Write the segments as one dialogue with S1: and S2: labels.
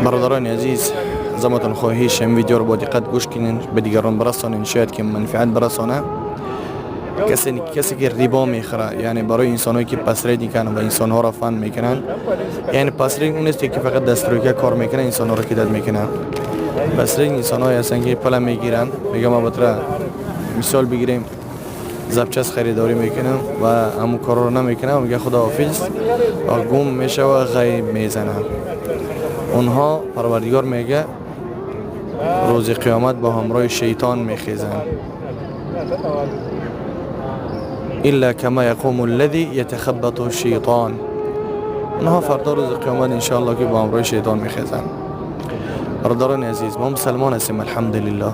S1: برادران عزیز، زمتون خواهیش این ویدیو رو با دقت گوش کنین، به دیگران برسانین، شاید که منفعت برسانه. کسی که ریبا میخوره، یعنی برای انسانایی که پسرید میکنن و انسانها را فن میکنن، یعنی پسرید اون نیست که فقط دسترویی کار میکنه انسانها را کدد میکنه. پسرید انسانایی هستن که پول میگیرن، میگم ما بطره مثال بگیریم زبچس خریداری میکنم و همون کار رو نمیکنم، میگه خداحافظ و گم میشه و غیب میزنه. اونها پروردگار میگه روز قیامت با همراه شیطان میخیزن. الا کما یقوم الذی یتخبطه الشیطان. اونها فردا روز قیامت انشاءالله که با همراه شیطان میخیزن. برادران عزیز، ما مسلمان هستیم الحمدلله.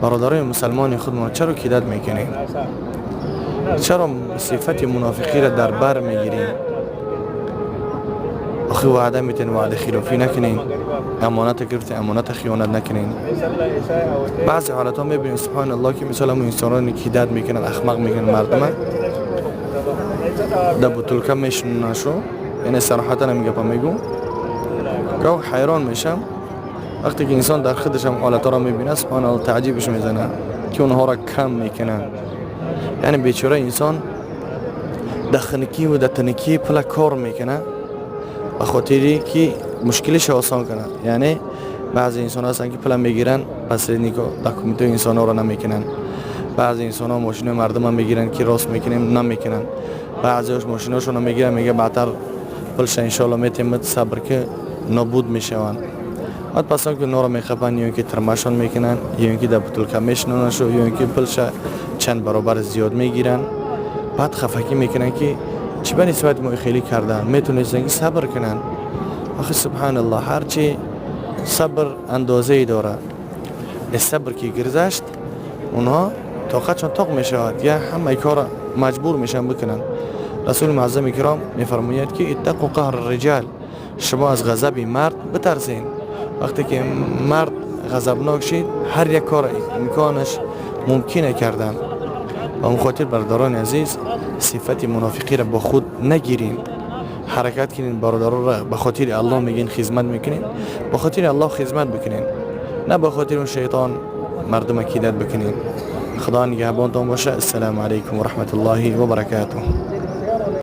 S1: برادرای مسلمان خودمون چرا کیدت میکنیم؟ چرا صفت منافقی را در بر میگیریم؟ آخه وعده میتین، وعده خلافی نکنین، امانت گرفتین، امانت خیانت نکنین. بعضی حالت ها میبینین سبحان الله که مثلا همون انسانانی کیدت میکنن، احمق میکنن مردم در بطولکه میشنشو، یعنی صراحتا نمیگه میگو گاه حیران میشم وقتی که انسان در خودش هم حالت ها را میبینه، سبحان الله تعجیبش میزنه که اونها را کم میکنن. یعنی بیچاره انسان دخنکی و دتنکی پلا کار میکنه بخاطری که مشکلش آسان کنه. یعنی بعضی انسان هستن که پلا میگیرن پس نیکو دکومنت انسان ها را نمیکنن. بعضی انسان ها ماشین مردم هم میگیرن که راست میکنیم نمیکنن. بعضیش ماشیناشون هم میگیرن میگه بعدتر پلش انشالله میتیم صبر که نابود میشوند. بعد پس هم که نورا میخپن یا اینکه ترمشان میکنن یا اینکه در بطول کمیشنانشو یا اینکه پلش چند برابر زیاد میگیرن. بعد خفکی میکنن که چی به نسبت ما خیلی کردن، میتونستن صبر کنن. آخه سبحان الله هرچی صبر اندازه ای داره. صبر که گرزشت اونها طاقتشون طاق میشود یا همه کار مجبور میشن بکنن. رسول معظم کرام میفرماید که اتقوا قهر الرجال، شما از غضب مرد بترسین. وقتی که مرد غضبناک شید هر یک کار امکانش ممکنه کردن. و اون خاطر برادران عزیز صفت منافقی را با خود نگیرین. حرکت کنین برادران را به خاطر الله میگین خدمت میکنین، به خاطر الله خدمت بکنین، نه به خاطر اون شیطان مردم کیدت بکنین. خدا نگهبانتون باشه. السلام علیکم و رحمت الله و برکاته.